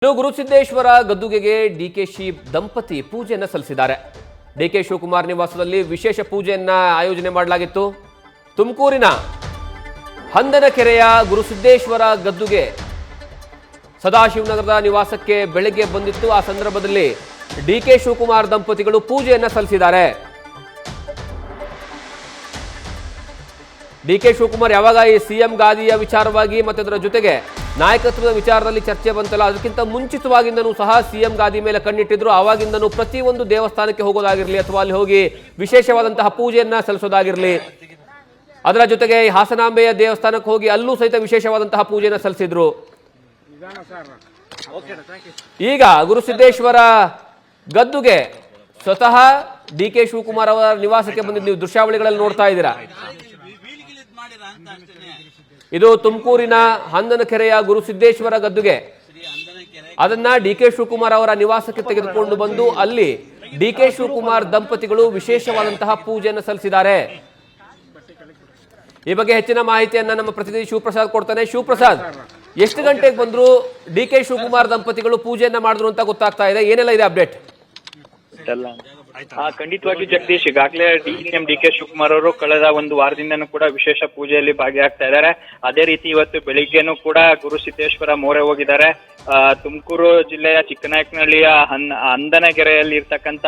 ಇನ್ನು ಗುರುಸಿದ್ದೇಶ್ವರ ಗದ್ದುಗೆಗೆ ಡಿಕೆಶಿ ದಂಪತಿ ಪೂಜೆಯನ್ನು ಸಲ್ಲಿಸಿದ್ದಾರೆ. ಡಿಕೆ ಶಿವಕುಮಾರ್ ನಿವಾಸದಲ್ಲಿ ವಿಶೇಷ ಪೂಜೆಯನ್ನ ಆಯೋಜನೆ ಮಾಡಲಾಗಿತ್ತು. ತುಮಕೂರಿನ ಹಂದನಕೆರೆಯ ಗುರುಸಿದ್ದೇಶ್ವರ ಗದ್ದುಗೆ ಸದಾಶಿವನಗರದ ನಿವಾಸಕ್ಕೆ ಬೆಳಗ್ಗೆ ಬಂದಿತ್ತು. ಆ ಸಂದರ್ಭದಲ್ಲಿ ಡಿಕೆ ಶಿವಕುಮಾರ್ ದಂಪತಿಗಳು ಪೂಜೆಯನ್ನ ಸಲ್ಲಿಸಿದ್ದಾರೆ. ಡಿಕೆ ಶಿವಕುಮಾರ್ ಯಾವಾಗ ಈ ಸಿಎಂ ಗಾದಿಯ ವಿಚಾರವಾಗಿ ಮತ್ತೆ ಅದರ ಜೊತೆಗೆ ನಾಯಕತ್ವದ ವಿಚಾರದಲ್ಲಿ ಚರ್ಚೆ ಬಂತಲ್ಲ, ಅದಕ್ಕಿಂತ ಮುಂಚಿತವಾಗಿಂದನೂ ಸಹ ಸಿಎಂ ಗಾದಿ ಮೇಲೆ ಕಣ್ಣಿಟ್ಟಿದ್ರು. ಆವಾಗಿಂದನೂ ಪ್ರತಿಯೊಂದು ದೇವಸ್ಥಾನಕ್ಕೆ ಹೋಗೋದಾಗಿರಲಿ ಅಥವಾ ಅಲ್ಲಿ ಹೋಗಿ ವಿಶೇಷವಾದಂತಹ ಪೂಜೆಯನ್ನ ಸಲ್ಲಿಸೋದಾಗಿರಲಿ, ಅದರ ಜೊತೆಗೆ ಹಾಸನಾಂಬೆಯ ದೇವಸ್ಥಾನಕ್ಕೆ ಹೋಗಿ ಅಲ್ಲೂ ಸಹಿತ ವಿಶೇಷವಾದಂತಹ ಪೂಜೆಯನ್ನು ಸಲ್ಲಿಸಿದ್ರು. ಈಗ ಗುರುಸಿದ್ದೇಶ್ವರ ಗದ್ದುಗೆ ಸ್ವತಃ ಡಿಕೆ ಶಿವಕುಮಾರ್ ಅವರ ನಿವಾಸಕ್ಕೆ ಬಂದಿದ್ದು ನೀವು ದೃಶ್ಯಾವಳಿಗಳಲ್ಲಿ ನೋಡ್ತಾ ಇದ್ದೀರಾ. ಇದು ತುಮಕೂರಿನ ಹಂದನಕೆರೆಯ ಗುರುಸಿದ್ದೇಶ್ವರ ಗದ್ದುಗೆ. ಅದನ್ನ ಡಿಕೆ ಶಿವಕುಮಾರ್ ಅವರ ನಿವಾಸಕ್ಕೆ ತೆಗೆದುಕೊಂಡು ಬಂದು ಅಲ್ಲಿ ಡಿಕೆ ಶಿವಕುಮಾರ್ ದಂಪತಿಗಳು ವಿಶೇಷವಾದಂತಹ ಪೂಜೆಯನ್ನು ಸಲ್ಲಿಸಿದ್ದಾರೆ. ಈ ಬಗ್ಗೆ ಹೆಚ್ಚಿನ ಮಾಹಿತಿಯನ್ನ ನಮ್ಮ ಪ್ರತಿನಿಧಿ ಶಿವಪ್ರಸಾದ್ ಕೊಡ್ತಾನೆ. ಶಿವಪ್ರಸಾದ್, ಎಷ್ಟು ಗಂಟೆಗೆ ಬಂದ್ರು ಡಿಕೆ ಶಿವಕುಮಾರ್ ದಂಪತಿಗಳು ಪೂಜೆಯನ್ನ ಮಾಡಿದ್ರು ಅಂತ ಗೊತ್ತಾಗ್ತಾ ಇದೆ, ಏನೆಲ್ಲ ಇದೆ ಅಪ್ಡೇಟ್? ಖಂಡಿತವಾಗಿ ಜಗದೀಶ್, ಈಗಾಗಲೇ ಸಿಎಂ ಡಿಕೆ ಶಿವಕುಮಾರ್ ಅವರು ಕಳೆದ ಒಂದು ವಾರದಿಂದನೂ ಕೂಡ ವಿಶೇಷ ಪೂಜೆಯಲ್ಲಿ ಭಾಗಿಯಾಗ್ತಾ ಇದ್ದಾರೆ. ಅದೇ ರೀತಿ ಇವತ್ತು ಬೆಳಿಗ್ಗೆನೂ ಕೂಡ ಗುರುಸಿದ್ದೇಶ್ವರ ಮೊರೆ ಹೋಗಿದ್ದಾರೆ. ತುಮಕೂರು ಜಿಲ್ಲೆಯ ಚಿಕ್ಕನಾಯಕನಹಳ್ಳಿಯ ಹಂದನಕೆರೆಯಲ್ಲಿ ಇರ್ತಕ್ಕಂತ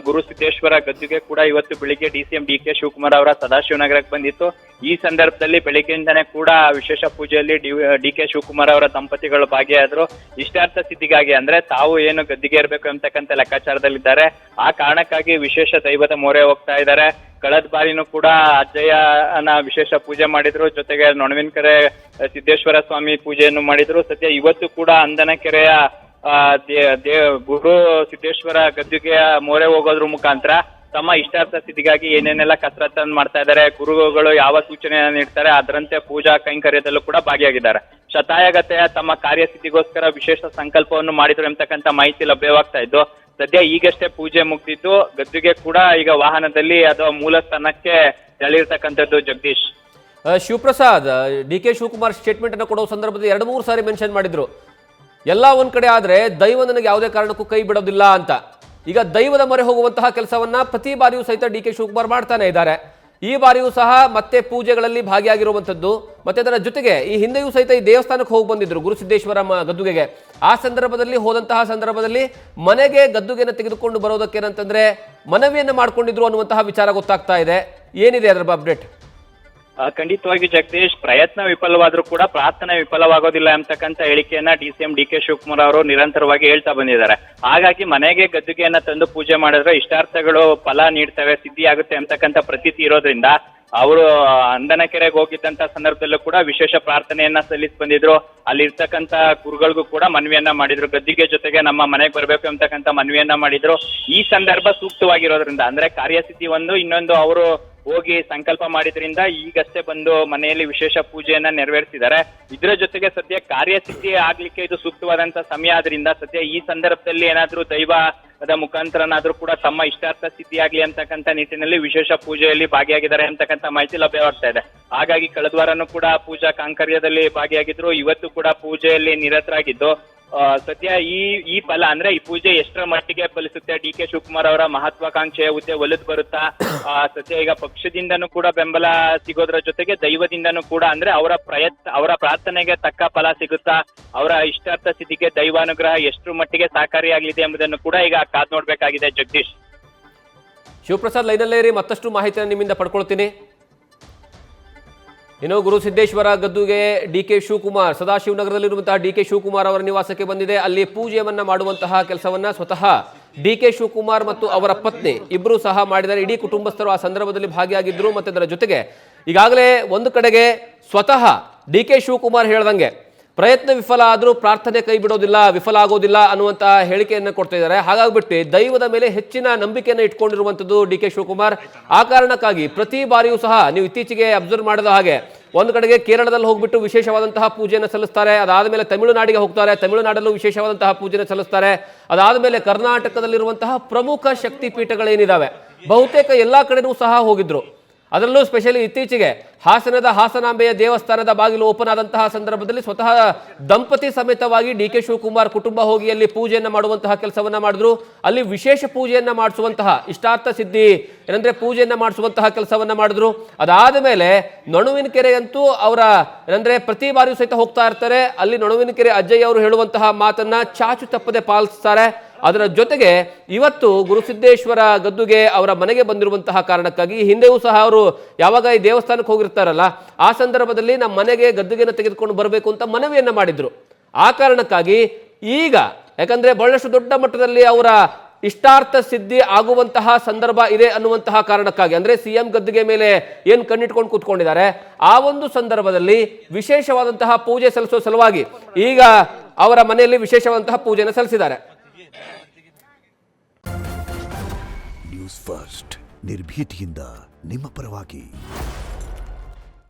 ಗುರುಸಿದ್ದೇಶ್ವರ ಗದ್ದುಗೆ ಕೂಡ ಇವತ್ತು ಬೆಳಿಗ್ಗೆ ಸಿಎಂ ಡಿಕೆ ಶಿವಕುಮಾರ್ ಅವರ ಸದಾಶಿವನಗರಕ್ಕೆ ಬಂದಿತ್ತು. ಈ ಸಂದರ್ಭದಲ್ಲಿ ಬೆಳಿಗ್ಗೆಯಿಂದನೇ ಕೂಡ ವಿಶೇಷ ಪೂಜೆಯಲ್ಲಿ ಡಿಕೆ ಶಿವಕುಮಾರ್ ಅವರ ದಂಪತಿಗಳು ಭಾಗಿಯಾದ್ರು. ಇಷ್ಟಾರ್ಥ ಸಿದ್ಧಿಗಾಗಿ, ಅಂದ್ರೆ ತಾವು ಏನು ಗದ್ದಿಗೆ ಇರಬೇಕು ಅಂತಕ್ಕಂಥ ಲೆಕ್ಕಾಚಾರದಲ್ಲಿದ್ದಾರೆ. ಆ ಕಾರಣಕ್ಕಾಗಿ ವಿಶೇಷ ದೈವದ ಮೊರೆ ಹೋಗ್ತಾ ಇದ್ದಾರೆ. ಕಳೆದ ಬಾರಿನೂ ಕೂಡ ಅಜ್ಜಯ್ಯನ ವಿಶೇಷ ಪೂಜೆ ಮಾಡಿದ್ರು, ಜೊತೆಗೆ ನೊಣವಿನಕೆರೆ ಸಿದ್ದೇಶ್ವರ ಸ್ವಾಮಿ ಪೂಜೆಯನ್ನು ಮಾಡಿದ್ರು. ಸದ್ಯ ಇವತ್ತು ಕೂಡ ಹಂದನಕೆರೆಯ ಗುರು ಸಿದ್ದೇಶ್ವರ ಗದ್ದುಗೆಯ ಮೊರೆ ಹೋಗೋದ್ರ ಮುಖಾಂತರ ತಮ್ಮ ಇಷ್ಟಾರ್ಥ ಸಿದ್ಧಿಗಾಗಿ ಏನೇನೆಲ್ಲ ಕಸರತ್ತನ್ನು ಮಾಡ್ತಾ ಇದ್ದಾರೆ, ಗುರುಗಳು ಯಾವ ಸೂಚನೆಯನ್ನು ನೀಡ್ತಾರೆ ಅದರಂತೆ ಪೂಜಾ ಕೈಂಕರ್ಯದಲ್ಲೂ ಕೂಡ ಭಾಗಿಯಾಗಿದ್ದಾರೆ. ಶತಾಯಗತೆಯ ತಮ್ಮ ಕಾರ್ಯಸಿದ್ಧಿಗೋಸ್ಕರ ವಿಶೇಷ ಸಂಕಲ್ಪವನ್ನು ಮಾಡಿದ್ರು ಎಂಬತಕ್ಕಂಥ ಮಾಹಿತಿ ಲಭ್ಯವಾಗ್ತಾ ಇದ್ದು, ಸದ್ಯ ಈಗಷ್ಟೇ ಪೂಜೆ ಮುಗಿದಿದ್ದು ಗದ್ದುಗೆ ಕೂಡ ಈಗ ವಾಹನದಲ್ಲಿ ಅದು ಮೂಲ ಸ್ಥಾನಕ್ಕೆ ತೆರಳಿರ್ತಕ್ಕಂಥದ್ದು. ಜಗದೀಶ್, ಶಿವಪ್ರಸಾದ್, ಡಿಕೆ ಶಿವಕುಮಾರ್ ಸ್ಟೇಟ್ಮೆಂಟ್ ಅನ್ನು ಕೊಡೋ ಸಂದರ್ಭದಲ್ಲಿ 2-3 ಸಾರಿ ಮೆನ್ಷನ್ ಮಾಡಿದ್ರು, ಎಲ್ಲ ಒಂದ್ ಕಡೆ ಆದ್ರೆ ದೈವ ನನಗೆ ಯಾವುದೇ ಕಾರಣಕ್ಕೂ ಕೈ ಬಿಡೋದಿಲ್ಲ ಅಂತ. ಈಗ ದೈವದ ಮೊರೆ ಹೋಗುವಂತಹ ಕೆಲಸವನ್ನ ಪ್ರತಿ ಬಾರಿಯೂ ಸಹಿತ ಡಿಕೆ ಶಿವಕುಮಾರ್ ಮಾಡ್ತಾನೆ ಇದ್ದಾರೆ. ಈ ಬಾರಿಯೂ ಸಹ ಮತ್ತೆ ಪೂಜೆಗಳಲ್ಲಿ ಭಾಗಿಯಾಗಿರುವಂತದ್ದು, ಮತ್ತೆ ಅದರ ಜೊತೆಗೆ ಈ ಹಿಂದೆಯೂ ಸಹಿತ ಈ ದೇವಸ್ಥಾನಕ್ಕೆ ಹೋಗಿ ಬಂದಿದ್ರು ಗುರುಸಿದ್ದೇಶ್ವರ ಗದ್ದುಗೆಗೆ. ಆ ಸಂದರ್ಭದಲ್ಲಿ ಹೋದಂತಹ ಸಂದರ್ಭದಲ್ಲಿ ಮನೆಗೆ ಗದ್ದುಗೆಯನ್ನು ತೆಗೆದುಕೊಂಡು ಬರೋದಕ್ಕೇನಂತಂದ್ರೆ ಮನವಿಯನ್ನ ಮಾಡ್ಕೊಂಡಿದ್ರು ಅನ್ನುವಂತಹ ವಿಚಾರ ಗೊತ್ತಾಗ್ತಾ ಇದೆ. ಏನಿದೆ ಅದರ ಅಪ್ಡೇಟ್? ಖಂಡಿತವಾಗಿ ಜಗದೀಶ್, ಪ್ರಯತ್ನ ವಿಫಲವಾದ್ರೂ ಕೂಡ ಪ್ರಾರ್ಥನೆ ವಿಫಲವಾಗೋದಿಲ್ಲ ಎಂಬತಕ್ಕಂಥ ಹೇಳಿಕೆಯನ್ನ ಸಿಎಂ ಡಿಕೆ ಶಿವಕುಮಾರ್ ಅವರು ನಿರಂತರವಾಗಿ ಹೇಳ್ತಾ ಬಂದಿದ್ದಾರೆ. ಹಾಗಾಗಿ ಮನೆಗೆ ಗದ್ದುಗೆಯನ್ನ ತಂದು ಪೂಜೆ ಮಾಡಿದ್ರೆ ಇಷ್ಟಾರ್ಥಗಳು ಫಲ ನೀಡ್ತವೆ, ಸಿದ್ಧಿ ಆಗುತ್ತೆ ಅಂತಕ್ಕಂಥ ಪ್ರತೀತಿ ಇರೋದ್ರಿಂದ ಅವರು ಹಂದನಕೆರೆಗೆ ಹೋಗಿದ್ದಂತ ಸಂದರ್ಭದಲ್ಲೂ ಕೂಡ ವಿಶೇಷ ಪ್ರಾರ್ಥನೆಯನ್ನ ಸಲ್ಲಿಸಿ ಬಂದಿದ್ರು. ಅಲ್ಲಿರ್ತಕ್ಕಂಥ ಗುರುಗಳಿಗೂ ಕೂಡ ಮನವಿಯನ್ನ ಮಾಡಿದ್ರು, ಗದ್ದಿಗೆ ಜೊತೆಗೆ ನಮ್ಮ ಮನೆಗೆ ಬರ್ಬೇಕು ಅಂತಕ್ಕಂಥ ಮನವಿಯನ್ನ ಮಾಡಿದ್ರು. ಈ ಸಂದರ್ಭ ಸೂಕ್ತವಾಗಿರೋದ್ರಿಂದ, ಅಂದ್ರೆ ಕಾರ್ಯಸಿದ್ಧಿ ಒಂದು, ಇನ್ನೊಂದು ಅವರು ಹೋಗಿ ಸಂಕಲ್ಪ ಮಾಡಿದ್ರಿಂದ ಈಗಷ್ಟೇ ಬಂದು ಮನೆಯಲ್ಲಿ ವಿಶೇಷ ಪೂಜೆಯನ್ನ ನೆರವೇರಿಸಿದ್ದಾರೆ. ಇದರ ಜೊತೆಗೆ ಸದ್ಯ ಕಾರ್ಯಸಿದ್ಧಿ ಆಗ್ಲಿಕ್ಕೆ ಇದು ಸೂಕ್ತವಾದಂತ ಸಮಯ ಆದ್ರಿಂದ ಸದ್ಯ ಈ ಸಂದರ್ಭದಲ್ಲಿ ಏನಾದ್ರೂ ದೈವದ ಮುಖಾಂತರನಾದ್ರೂ ಕೂಡ ತಮ್ಮ ಇಷ್ಟಾರ್ಥ ಸಿದ್ಧಿ ಆಗ್ಲಿ ಅಂತಕ್ಕಂಥ ನಿಟ್ಟಿನಲ್ಲಿ ವಿಶೇಷ ಪೂಜೆಯಲ್ಲಿ ಭಾಗಿಯಾಗಿದ್ದಾರೆ ಅಂತಕ್ಕಂಥ ಮಾಹಿತಿ ಲಭ್ಯವಾಗ್ತಾ ಇದೆ. ಹಾಗಾಗಿ ಕಳೆದ ವಾರನೂ ಕೂಡ ಪೂಜಾ ಕಾಂಕರ್ಯದಲ್ಲಿ ಭಾಗಿಯಾಗಿದ್ರು, ಇವತ್ತು ಕೂಡ ಪೂಜೆಯಲ್ಲಿ ನಿರತರಾಗಿದ್ದು ಸದ್ಯ ಈ ಫಲ, ಅಂದ್ರೆ ಈ ಪೂಜೆ ಎಷ್ಟರ ಮಟ್ಟಿಗೆ ಫಲಿಸುತ್ತೆ, ಡಿಕೆ ಶಿವಕುಮಾರ್ ಅವರ ಮಹತ್ವಾಕಾಂಕ್ಷೆಯ ಹುದ್ದೆ ಒಲಿದು ಬರುತ್ತಾ, ಸದ್ಯ ಈಗ ಪಕ್ಷದಿಂದನೂ ಕೂಡ ಬೆಂಬಲ ಸಿಗೋದ್ರ ಜೊತೆಗೆ ದೈವದಿಂದನೂ ಕೂಡ, ಅಂದ್ರೆ ಅವರ ಪ್ರಾರ್ಥನೆಗೆ ತಕ್ಕ ಫಲ ಸಿಗುತ್ತಾ, ಅವರ ಇಷ್ಟಾರ್ಥ ಸಿದ್ಧಿಗೆ ದೈವಾನುಗ್ರಹ ಎಷ್ಟರ ಮಟ್ಟಿಗೆ ಸಹಕಾರಿಯಾಗಲಿದೆ ಎಂಬುದನ್ನು ಕೂಡ ಈಗ ಕಾದ್ ನೋಡ್ಬೇಕಾಗಿದೆ. ಜಗದೀಶ್, ಶಿವಪ್ರಸಾದ್ ಲೈನಲ್ಲೇ ಇರಿ, ಮತ್ತಷ್ಟು ಮಾಹಿತಿಯನ್ನು ನಿಮ್ಮಿಂದ ಪಡ್ಕೊಳ್ತೀನಿ. ಇನ್ನು ಗುರುಸಿದ್ದೇಶ್ವರ ಗದ್ದುಗೆ ಡಿಕೆ ಶಿವಕುಮಾರ್ ಸದಾಶಿವನಗರದಲ್ಲಿರುವಂತಹ ಡಿಕೆ ಶಿವಕುಮಾರ್ ಅವರ ನಿವಾಸಕ್ಕೆ ಬಂದಿದೆ. ಅಲ್ಲಿ ಪೂಜೆಯನ್ನ ಮಾಡುವಂತಹ ಕೆಲಸವನ್ನ ಸ್ವತಃ ಡಿಕೆ ಶಿವಕುಮಾರ್ ಮತ್ತು ಅವರ ಪತ್ನಿ ಇಬ್ಬರು ಸಹ ಮಾಡಿದ್ದಾರೆ. ಇಡೀ ಕುಟುಂಬಸ್ಥರು ಆ ಸಂದರ್ಭದಲ್ಲಿ ಭಾಗಿಯಾಗಿದ್ರು. ಮತ್ತೆ ಅದರ ಜೊತೆಗೆ ಈಗಾಗಲೇ ಒಂದು ಕಡೆಗೆ ಸ್ವತಃ ಡಿಕೆ ಶಿವಕುಮಾರ್ ಹೇಳ್ದಂಗೆ ಪ್ರಯತ್ನ ವಿಫಲ ಆದರೂ ಪ್ರಾರ್ಥನೆ ಕೈ ಬಿಡೋದಿಲ್ಲ, ವಿಫಲ ಆಗೋದಿಲ್ಲ ಅನ್ನುವಂತಹ ಹೇಳಿಕೆಯನ್ನು ಕೊಡ್ತಾ ಇದ್ದಾರೆ. ಹಾಗಾಗ್ಬಿಟ್ಟು ದೈವದ ಮೇಲೆ ಹೆಚ್ಚಿನ ನಂಬಿಕೆಯನ್ನು ಇಟ್ಕೊಂಡಿರುವಂಥದ್ದು ಡಿಕೆ ಶಿವಕುಮಾರ್. ಆ ಕಾರಣಕ್ಕಾಗಿ ಪ್ರತಿ ಬಾರಿಯೂ ಸಹ ನೀವು ಇತ್ತೀಚೆಗೆ ಅಬ್ಸರ್ವ್ ಮಾಡಿದ ಹಾಗೆ ಒಂದು ಕಡೆಗೆ ಕೇರಳದಲ್ಲಿ ಹೋಗ್ಬಿಟ್ಟು ವಿಶೇಷವಾದಂತಹ ಪೂಜೆಯನ್ನು ಸಲ್ಲಿಸ್ತಾರೆ, ಅದಾದ ಮೇಲೆ ತಮಿಳುನಾಡಿಗೆ ಹೋಗ್ತಾರೆ, ತಮಿಳುನಾಡಲ್ಲೂ ವಿಶೇಷವಾದಂತಹ ಪೂಜೆಯನ್ನು ಸಲ್ಲಿಸ್ತಾರೆ, ಅದಾದ ಮೇಲೆ ಕರ್ನಾಟಕದಲ್ಲಿರುವಂತಹ ಪ್ರಮುಖ ಶಕ್ತಿ ಪೀಠಗಳೇನಿದ್ದಾವೆ ಬಹುತೇಕ ಎಲ್ಲಾ ಕಡೆನೂ ಸಹ ಹೋಗಿದ್ರು. ಅದರಲ್ಲೂ ಸ್ಪೆಷಲಿ ಇತ್ತೀಚೆಗೆ ಹಾಸನದ ಹಾಸನಾಂಬೆಯ ದೇವಸ್ಥಾನದ ಬಾಗಿಲು ಓಪನ್ ಆದಂತಹ ಸಂದರ್ಭದಲ್ಲಿ ಸ್ವತಃ ದಂಪತಿ ಸಮೇತವಾಗಿ ಡಿ ಕೆ ಶಿವಕುಮಾರ್ ಕುಟುಂಬ ಹೋಗಿ ಅಲ್ಲಿ ಪೂಜೆಯನ್ನ ಮಾಡುವಂತಹ ಕೆಲಸವನ್ನ ಮಾಡಿದ್ರು. ಅಲ್ಲಿ ವಿಶೇಷ ಪೂಜೆಯನ್ನ ಮಾಡಿಸುವಂತಹ ಇಷ್ಟಾರ್ಥ ಸಿದ್ಧಿ ಏನಂದ್ರೆ ಪೂಜೆಯನ್ನ ಮಾಡಿಸುವಂತಹ ಕೆಲಸವನ್ನ ಮಾಡಿದ್ರು. ಅದಾದ ಮೇಲೆ ನೊಣವಿನಕೆರೆ ಅಂತೂ ಅವರ ಏನಂದ್ರೆ ಪ್ರತಿ ಬಾರಿಯೂ ಸಹಿತ ಹೋಗ್ತಾ ಇರ್ತಾರೆ. ಅಲ್ಲಿ ನೊಣವಿನಕೆರೆ ಅಜ್ಜಯ್ಯ ಅವರು ಹೇಳುವಂತಹ ಮಾತನ್ನ ಚಾಚು ತಪ್ಪದೆ ಪಾಲಿಸ್ತಾರೆ. ಅದರ ಜೊತೆಗೆ ಇವತ್ತು ಗುರುಸಿದ್ದೇಶ್ವರ ಗದ್ದುಗೆ ಅವರ ಮನೆಗೆ ಬಂದಿರುವಂತಹ ಕಾರಣಕ್ಕಾಗಿ ಹಿಂದೆಯೂ ಸಹ ಅವರು ಯಾವಾಗ ಈ ದೇವಸ್ಥಾನಕ್ಕೆ ಹೋಗಿರ್ತಾರಲ್ಲ ಆ ಸಂದರ್ಭದಲ್ಲಿ ನಮ್ಮ ಮನೆಗೆ ಗದ್ದುಗೆನ ತೆಗೆದುಕೊಂಡು ಬರಬೇಕು ಅಂತ ಮನವಿಯನ್ನ ಮಾಡಿದ್ರು. ಆ ಕಾರಣಕ್ಕಾಗಿ ಈಗ ಯಾಕಂದ್ರೆ ಬಹಳಷ್ಟು ದೊಡ್ಡ ಮಟ್ಟದಲ್ಲಿ ಅವರ ಇಷ್ಟಾರ್ಥ ಸಿದ್ಧಿ ಆಗುವಂತಹ ಸಂದರ್ಭ ಇದೆ ಅನ್ನುವಂತಹ ಕಾರಣಕ್ಕಾಗಿ ಅಂದ್ರೆ ಸಿಎಂ ಗದ್ದುಗೆ ಮೇಲೆ ಏನ್ ಕಣ್ಣಿಟ್ಕೊಂಡು ಕೂತ್ಕೊಂಡಿದ್ದಾರೆ ಆ ಒಂದು ಸಂದರ್ಭದಲ್ಲಿ ವಿಶೇಷವಾದಂತಹ ಪೂಜೆ ಸಲ್ಲಿಸುವ ಸಲುವಾಗಿ ಈಗ ಅವರ ಮನೆಯಲ್ಲಿ ವಿಶೇಷವಾದಂತಹ ಪೂಜೆಯನ್ನು ಸಲ್ಲಿಸಿದ್ದಾರೆ. ನ್ಯೂಸ್ ಫಸ್ಟ್ ನಿರ್ಭೀತಿಯಿಂದ ನಿಮ್ಮ ಪರವಾಗಿ.